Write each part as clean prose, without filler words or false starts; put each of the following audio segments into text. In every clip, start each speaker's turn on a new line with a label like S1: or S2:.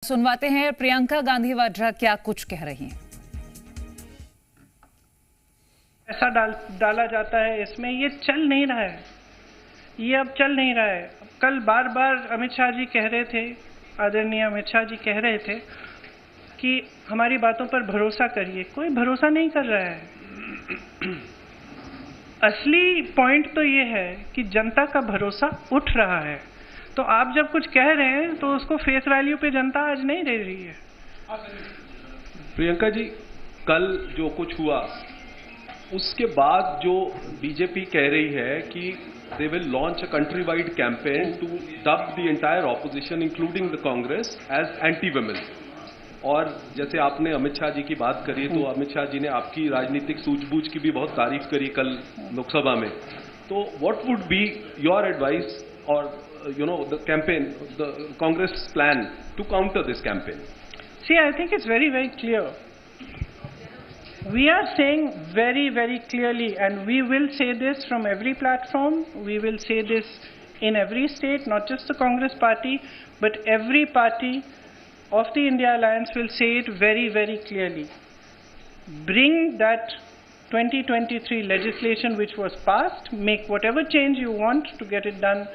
S1: सुनवाते हैं प्रियंका गांधी वाड्रा क्या कुछ कह रही हैं।
S2: ऐसा डाला जाता है इसमें, ये चल नहीं रहा है, ये अब चल नहीं रहा है। कल बार बार अमित शाह जी कह रहे थे, आदरणीय अमित शाह जी कह रहे थे कि हमारी बातों पर भरोसा करिए। कोई भरोसा नहीं कर रहा है। असली पॉइंट तो ये है कि जनता का भरोसा उठ रहा है। तो आप जब कुछ कह रहे हैं तो उसको फेस वैल्यू पे जनता आज नहीं दे रही है।
S3: प्रियंका जी, कल जो कुछ हुआ उसके बाद जो बीजेपी कह रही है कि they will launch a countrywide campaign to dub the entire opposition including the Congress as anti women. और जैसे आपने अमित शाह जी की बात करी तो अमित शाह जी ने आपकी राजनीतिक सूझबूझ की भी बहुत तारीफ करी कल लोकसभा में। तो what would be your advice और the campaign, the Congress plan to counter this campaign?
S2: See, I think it's very, very clear. We are saying very, very clearly, and we will say this from every platform, we will say this in every state, not just the Congress party, but every party of the India Alliance will say it very, very clearly. Bring that 2023 legislation which was passed, make whatever change you want to get it done.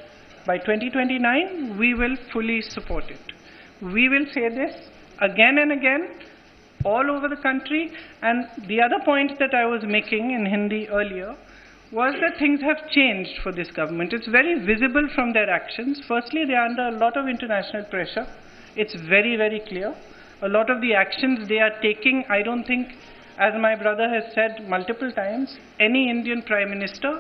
S2: By 2029, we will fully support it. We will say this again and again all over the country. And the other point that I was making in Hindi earlier was that things have changed for this government. It's very visible from their actions. Firstly, they are under a lot of international pressure. It's very, very clear. A lot of the actions they are taking, I don't think, as my brother has said multiple times, any Indian Prime Minister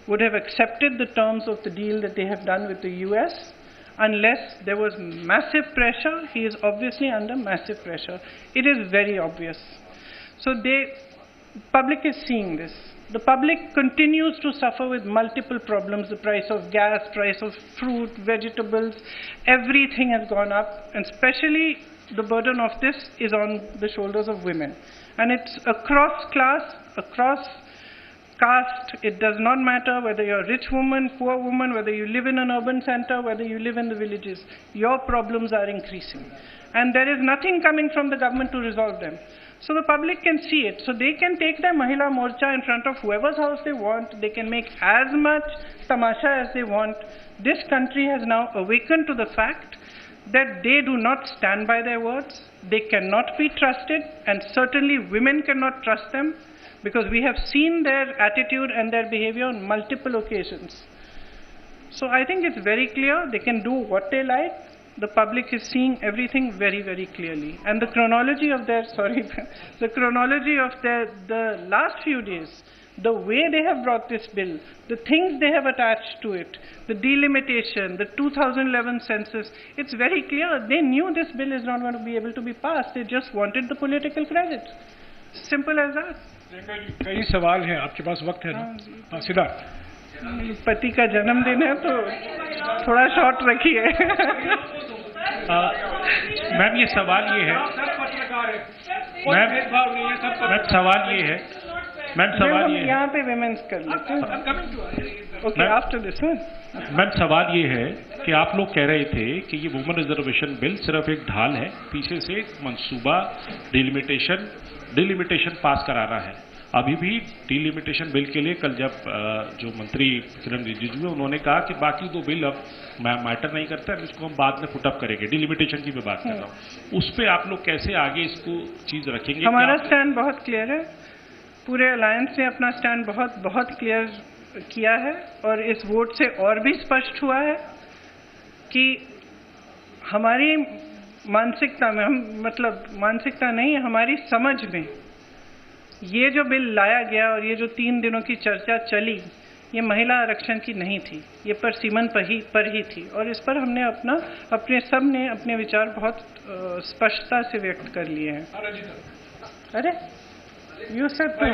S2: would have accepted the terms of the deal that they have done with the US unless there was massive pressure. He is obviously under massive pressure. It is very obvious. So public is seeing this. The public continues to suffer with multiple problems. The price of gas, price of fruit, vegetables, everything has gone up, and especially the burden of this is on the shoulders of women. And it's across class, across caste. It does not matter whether you're a rich woman, poor woman, whether you live in an urban center, whether you live in the villages. Your problems are increasing. And there is nothing coming from the government to resolve them. So the public can see it. So they can take their Mahila Morcha in front of whoever's house they want. They can make as much tamasha as they want. This country has now awakened to the fact that they do not stand by their words. They cannot be trusted, and certainly women cannot trust them, because we have seen their attitude and their behavior on multiple occasions. So I think it's very clear they can do what they like. The public is seeing everything very, very clearly. And the chronology of their, the last few days, the way they have brought this bill, the things they have attached to it, the delimitation, the 2011 census, it's very clear. They knew this bill is not going to be able to be passed. They just wanted the political credit. Simple as that.
S4: कई सवाल हैं, आपके पास वक्त है ना? हाँ, सीधा।
S2: पति का जन्मदिन है तो थोड़ा शॉर्ट रखिए।
S4: मैम ये सवाल ये है, मैम
S2: यहाँ पे विमेंस कर लेते हैं। ओके, आफ्टर दिस
S4: मैम सवाल ये है कि आप लोग कह रहे थे कि ये वुमेन रिजर्वेशन बिल सिर्फ एक ढाल है, पीछे से एक मंसूबा डिलिमिटेशन पास कराना है। अभी भी डिलिमिटेशन बिल के लिए कल जब जो मंत्री किरण रिजिजू उन्होंने कहा कि बाकी दो बिल अब मैटर नहीं करता है, इसको हम बाद में पुटअप करेंगे। डिलिमिटेशन की मैं बात कर रहा हूँ, उस पर आप लोग कैसे आगे इसको चीज रखेंगे?
S2: हमारा स्टैंड बहुत क्लियर है। पूरे अलायंस ने अपना स्टैंड बहुत बहुत क्लियर किया है, और इस वोट से और भी स्पष्ट हुआ है कि हमारी मानसिकता में, मानसिकता नहीं, हमारी समझ में ये जो बिल लाया गया और ये जो 3 दिनों की चर्चा चली, ये महिला आरक्षण की नहीं थी, ये परसीमन पर ही थी। और इस पर हमने सबने अपने विचार बहुत स्पष्टता से व्यक्त कर लिए हैं। अरे you said to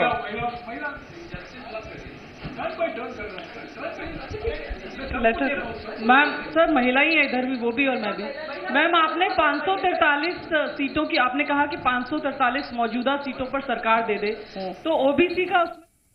S5: ma'am, sir महिला ही है इधर भी, वो भी और मैं भी। मैम आपने 543 सीटों की, आपने कहा कि 543 मौजूदा सीटों पर सरकार दे दे, तो ओबीसी का